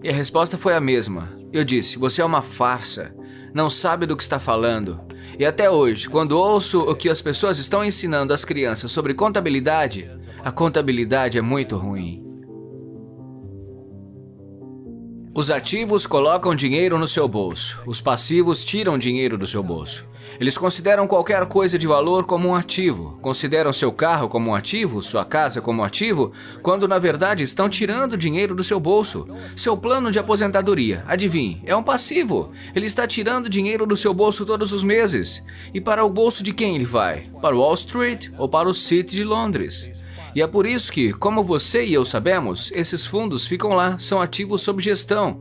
E a resposta foi a mesma. Eu disse, você é uma farsa. Não sabe do que está falando. E até hoje, quando ouço o que as pessoas estão ensinando às crianças sobre contabilidade, a contabilidade é muito ruim. Os ativos colocam dinheiro no seu bolso. Os passivos tiram dinheiro do seu bolso. Eles consideram qualquer coisa de valor como um ativo. Consideram seu carro como um ativo, sua casa como um ativo, quando na verdade estão tirando dinheiro do seu bolso. Seu plano de aposentadoria, adivinhe, é um passivo. Ele está tirando dinheiro do seu bolso todos os meses. E para o bolso de quem ele vai? Para o Wall Street ou para o City de Londres? E é por isso que, como você e eu sabemos, esses fundos ficam lá, são ativos sob gestão.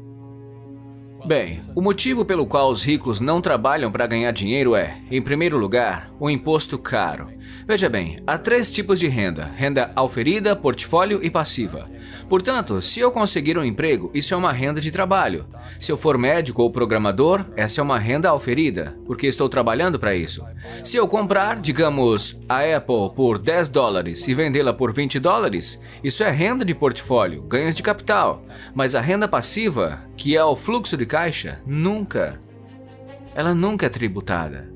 Bem, o motivo pelo qual os ricos não trabalham para ganhar dinheiro é, em primeiro lugar, o imposto caro. Veja bem, há 3 tipos de renda: renda auferida, portfólio e passiva. Portanto, se eu conseguir um emprego, isso é uma renda de trabalho. Se eu for médico ou programador, essa é uma renda auferida, porque estou trabalhando para isso. Se eu comprar, digamos, a Apple por $10 e vendê-la por $20, isso é renda de portfólio, ganhos de capital. Mas a renda passiva, que é o fluxo de caixa, ela nunca é tributada.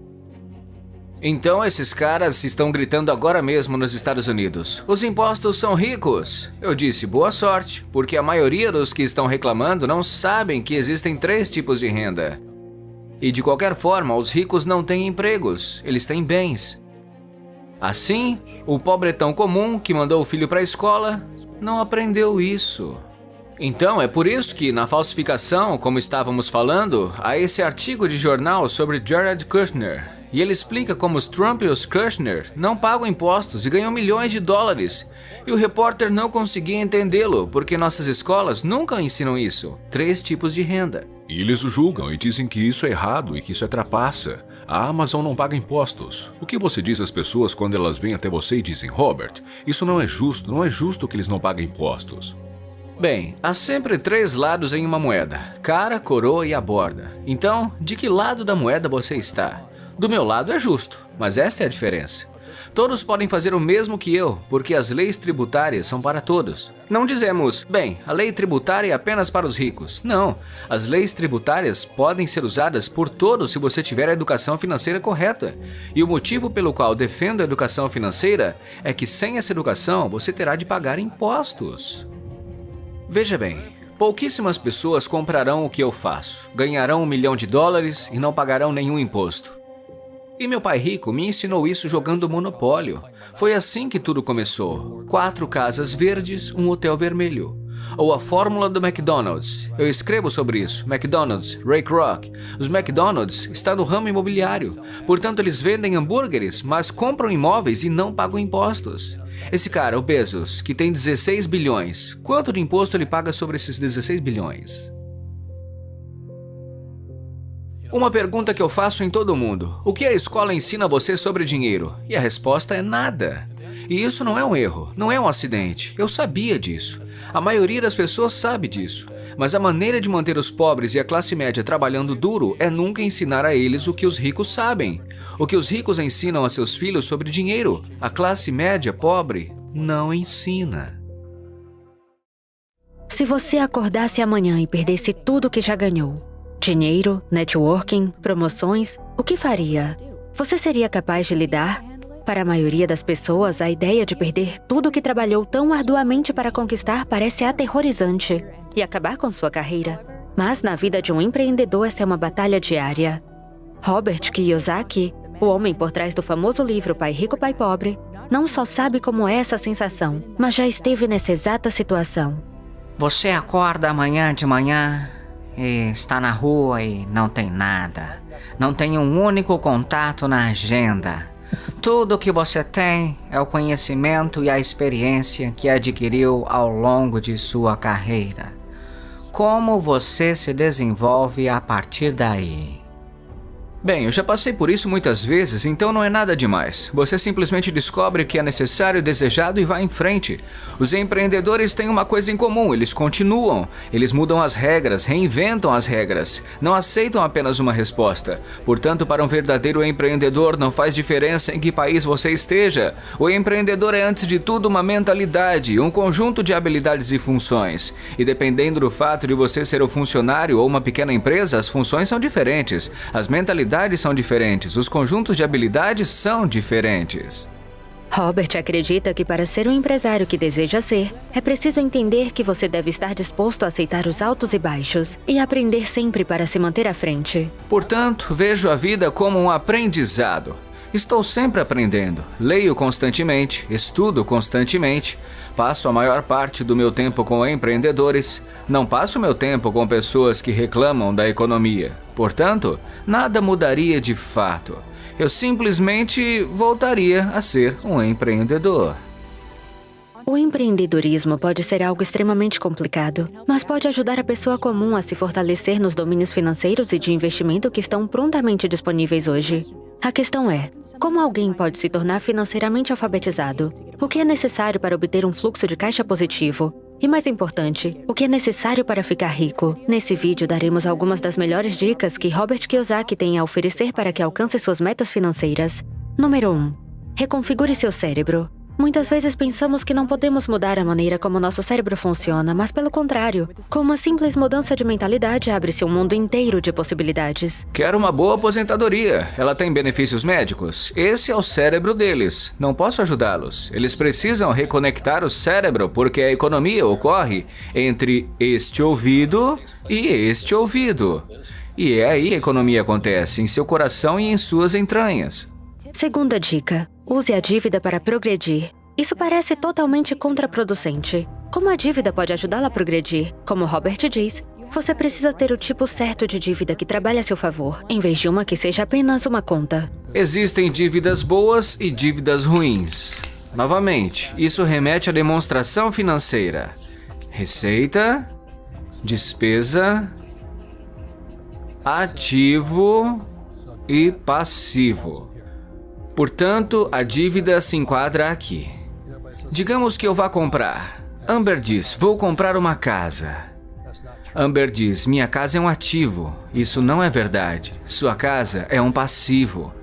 Então esses caras estão gritando agora mesmo nos Estados Unidos, os impostos são ricos. Eu disse, boa sorte, porque a maioria dos que estão reclamando não sabem que existem 3 tipos de renda. E de qualquer forma, os ricos não têm empregos, eles têm bens. Assim, o pobretão comum que mandou o filho para a escola não aprendeu isso. Então, é por isso que, na falsificação, como estávamos falando, há esse artigo de jornal sobre Jared Kushner. E ele explica como os Trump e os Kushner não pagam impostos e ganham milhões de dólares. E o repórter não conseguia entendê-lo, porque nossas escolas nunca ensinam isso. 3 tipos de renda. E eles o julgam e dizem que isso é errado e que isso é trapaça. A Amazon não paga impostos. O que você diz às pessoas quando elas vêm até você e dizem, Robert, isso não é justo que eles não paguem impostos? Bem, há sempre 3 lados em uma moeda: cara, coroa e a borda. Então, de que lado da moeda você está? Do meu lado é justo, mas esta é a diferença. Todos podem fazer o mesmo que eu, porque as leis tributárias são para todos. Não dizemos, bem, a lei tributária é apenas para os ricos. Não, as leis tributárias podem ser usadas por todos se você tiver a educação financeira correta. E o motivo pelo qual defendo a educação financeira é que sem essa educação você terá de pagar impostos. Veja bem, Pouquíssimas pessoas comprarão o que eu faço, ganharão $1 milhão e não pagarão nenhum imposto. E meu pai rico me ensinou isso jogando Monopólio. Foi assim que tudo começou. 4 casas verdes, um hotel vermelho. Ou a fórmula do McDonald's. Eu escrevo sobre isso. McDonald's, Ray Kroc. Os McDonald's está no ramo imobiliário. Portanto, eles vendem hambúrgueres, mas compram imóveis e não pagam impostos. Esse cara, o Bezos, que tem 16 bilhões, quanto de imposto ele paga sobre esses 16 bilhões? Uma pergunta que eu faço em todo mundo: o que a escola ensina você sobre dinheiro? E a resposta é nada. E isso não é um erro, não é um acidente. Eu sabia disso. A maioria das pessoas sabe disso. Mas a maneira de manter os pobres e a classe média trabalhando duro é nunca ensinar a eles o que os ricos sabem. O que os ricos ensinam a seus filhos sobre dinheiro, a classe média pobre não ensina. Se você acordasse amanhã e perdesse tudo que já ganhou, dinheiro, networking, promoções, o que faria? Você seria capaz de lidar? Para a maioria das pessoas, a ideia de perder tudo que trabalhou tão arduamente para conquistar parece aterrorizante e acabar com sua carreira. Mas na vida de um empreendedor, essa é uma batalha diária. Robert Kiyosaki, o homem por trás do famoso livro Pai Rico, Pai Pobre, não só sabe como é essa sensação, mas já esteve nessa exata situação. Você acorda amanhã de manhã e está na rua e não tem nada. Não tem um único contato na agenda. Tudo o que você tem é o conhecimento e a experiência que adquiriu ao longo de sua carreira. Como você se desenvolve a partir daí? Bem, eu já passei por isso muitas vezes, então não é nada demais. Você simplesmente descobre o que é necessário e desejado e vai em frente. Os empreendedores têm uma coisa em comum: eles continuam. Eles mudam as regras, reinventam as regras. Não aceitam apenas uma resposta. Portanto, para um verdadeiro empreendedor, não faz diferença em que país você esteja. O empreendedor é, antes de tudo, uma mentalidade, um conjunto de habilidades e funções. E dependendo do fato de você ser um funcionário ou uma pequena empresa, as funções são diferentes. As mentalidades são diferentes, os conjuntos de habilidades são diferentes. Robert acredita que para ser um empresário que deseja ser, é preciso entender que você deve estar disposto a aceitar os altos e baixos e aprender sempre para se manter à frente. Portanto, vejo a vida como um aprendizado. Estou sempre aprendendo, leio constantemente, estudo constantemente, passo a maior parte do meu tempo com empreendedores, não passo meu tempo com pessoas que reclamam da economia. Portanto, nada mudaria de fato. Eu simplesmente voltaria a ser um empreendedor. O empreendedorismo pode ser algo extremamente complicado, mas pode ajudar a pessoa comum a se fortalecer nos domínios financeiros e de investimento que estão prontamente disponíveis hoje. A questão é, como alguém pode se tornar financeiramente alfabetizado? O que é necessário para obter um fluxo de caixa positivo? E mais importante, o que é necessário para ficar rico? Nesse vídeo daremos algumas das melhores dicas que Robert Kiyosaki tem a oferecer para que alcance suas metas financeiras. Número 1. Reconfigure seu cérebro. Muitas vezes pensamos que não podemos mudar a maneira como nosso cérebro funciona, mas pelo contrário, com uma simples mudança de mentalidade abre-se um mundo inteiro de possibilidades. Quero uma boa aposentadoria. Ela tem benefícios médicos? Esse é o cérebro deles. Não posso ajudá-los. Eles precisam reconectar o cérebro porque a economia ocorre entre este ouvido e este ouvido. E é aí que a economia acontece, em seu coração e em suas entranhas. Segunda dica. Use a dívida para progredir. Isso parece totalmente contraproducente. Como a dívida pode ajudá-la a progredir? Como Robert diz, você precisa ter o tipo certo de dívida que trabalhe a seu favor, em vez de uma que seja apenas uma conta. Existem dívidas boas e dívidas ruins. Novamente, isso remete à demonstração financeira. Receita, despesa, ativo e passivo. Portanto, a dívida se enquadra aqui. Digamos que eu vá comprar. Amber diz, vou comprar uma casa. Amber diz, minha casa é um ativo. Isso não é verdade. Sua casa é um passivo.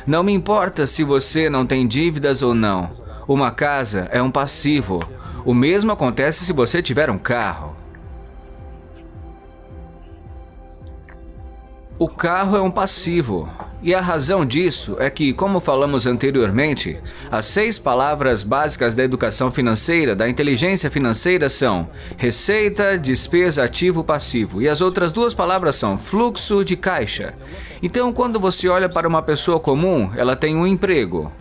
Não me importa se você não tem dívidas ou não. Uma casa é um passivo. O mesmo acontece se você tiver um carro. O carro é um passivo. E a razão disso é que, como falamos anteriormente, as 6 palavras básicas da educação financeira, da inteligência financeira são receita, despesa, ativo, passivo. E as outras 2 palavras são fluxo de caixa. Então, quando você olha para uma pessoa comum, ela tem um emprego.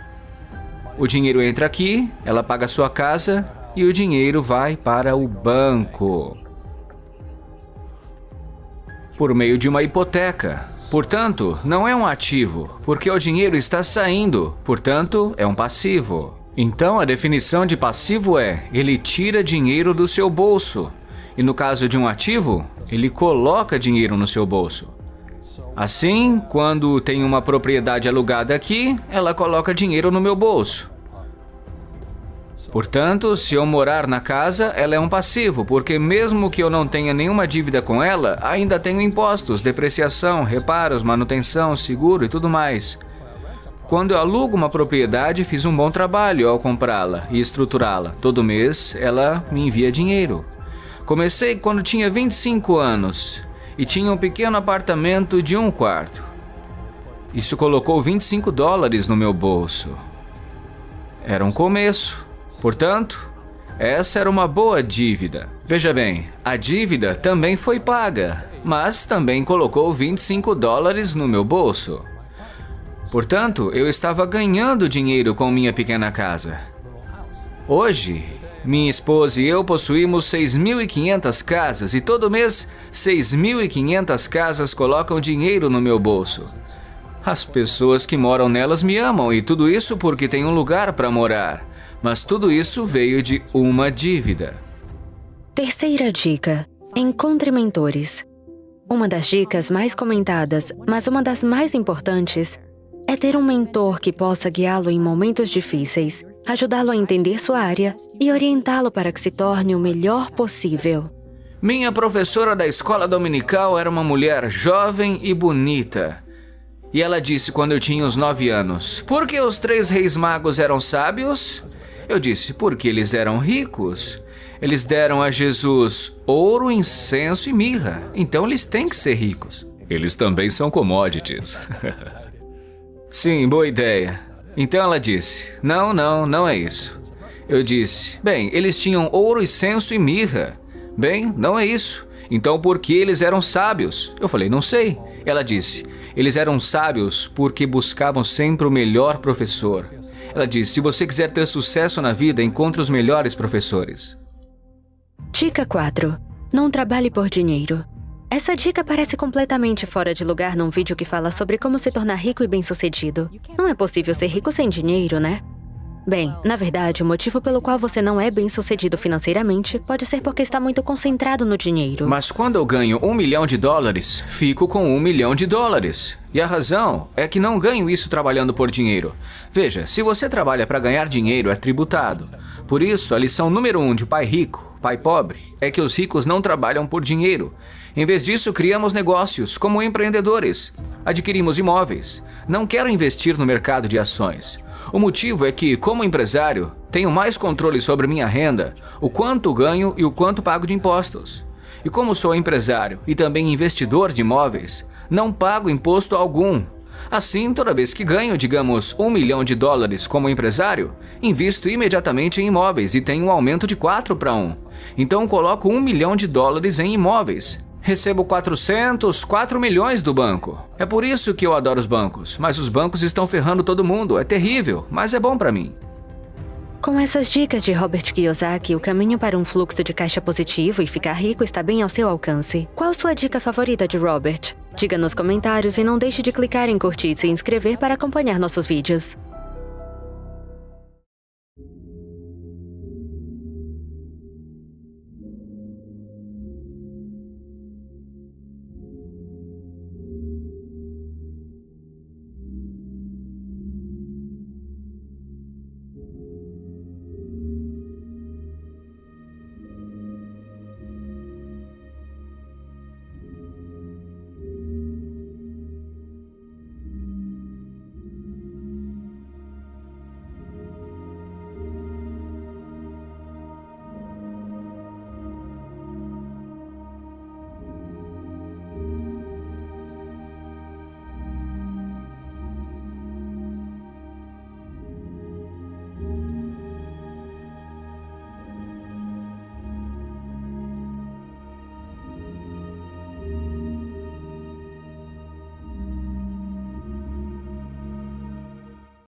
O dinheiro entra aqui, ela paga a sua casa e o dinheiro vai para o banco por meio de uma hipoteca. Portanto, não é um ativo, porque o dinheiro está saindo, portanto, é um passivo. Então, a definição de passivo é: ele tira dinheiro do seu bolso. E no caso de um ativo, ele coloca dinheiro no seu bolso. Assim, quando tem uma propriedade alugada aqui, ela coloca dinheiro no meu bolso. Portanto, se eu morar na casa, ela é um passivo, porque mesmo que eu não tenha nenhuma dívida com ela, ainda tenho impostos, depreciação, reparos, manutenção, seguro e tudo mais. Quando eu alugo uma propriedade, fiz um bom trabalho ao comprá-la e estruturá-la. Todo mês, ela me envia dinheiro. Comecei quando tinha 25 anos e tinha um pequeno apartamento de 1 quarto. Isso colocou $25 no meu bolso. Era um começo. Portanto, essa era uma boa dívida. Veja bem, a dívida também foi paga, mas também colocou $25 no meu bolso. Portanto, eu estava ganhando dinheiro com minha pequena casa. Hoje, minha esposa e eu possuímos 6.500 casas e todo mês 6.500 casas colocam dinheiro no meu bolso. As pessoas que moram nelas me amam e tudo isso porque tem um lugar para morar. Mas tudo isso veio de uma dívida. Terceira dica: encontre mentores. Uma das dicas mais comentadas, mas uma das mais importantes, é ter um mentor que possa guiá-lo em momentos difíceis, ajudá-lo a entender sua área e orientá-lo para que se torne o melhor possível. Minha professora da escola dominical era uma mulher jovem e bonita. E ela disse quando eu tinha uns 9 anos: por que os 3 reis magos eram sábios? Eu disse: porque eles eram ricos. Eles deram a Jesus ouro, incenso e mirra. Então eles têm que ser ricos. Eles também são commodities. Sim, boa ideia. Então ela disse: não é isso. Eu disse: bem, eles tinham ouro, incenso e mirra. Bem, não é isso. Então por que eles eram sábios? Eu falei: não sei. Ela disse: eles eram sábios porque buscavam sempre o melhor professor. Ela disse: se você quiser ter sucesso na vida, encontre os melhores professores. Dica 4. Não trabalhe por dinheiro. Essa dica parece completamente fora de lugar num vídeo que fala sobre como se tornar rico e bem-sucedido. Não é possível ser rico sem dinheiro, né? Bem, na verdade, o motivo pelo qual você não é bem-sucedido financeiramente pode ser porque está muito concentrado no dinheiro. Mas quando eu ganho $1 milhão, fico com $1 milhão. E a razão é que não ganho isso trabalhando por dinheiro. Veja, se você trabalha para ganhar dinheiro, é tributado. Por isso, a lição número 1 de pai rico, pai pobre, é que os ricos não trabalham por dinheiro. Em vez disso, criamos negócios como empreendedores. Adquirimos imóveis. Não quero investir no mercado de ações. O motivo é que, como empresário, tenho mais controle sobre minha renda, o quanto ganho e o quanto pago de impostos. E como sou empresário e também investidor de imóveis, não pago imposto algum. Assim, toda vez que ganho, digamos, $1 milhão como empresário, invisto imediatamente em imóveis e tenho um aumento de 4 para 1. Então, coloco $1 milhão em imóveis. Recebo 4 milhões do banco. É por isso que eu adoro os bancos. Mas os bancos estão ferrando todo mundo. É terrível, mas é bom para mim. Com essas dicas de Robert Kiyosaki, o caminho para um fluxo de caixa positivo e ficar rico está bem ao seu alcance. Qual sua dica favorita de Robert? Diga nos comentários e não deixe de clicar em curtir e se inscrever para acompanhar nossos vídeos.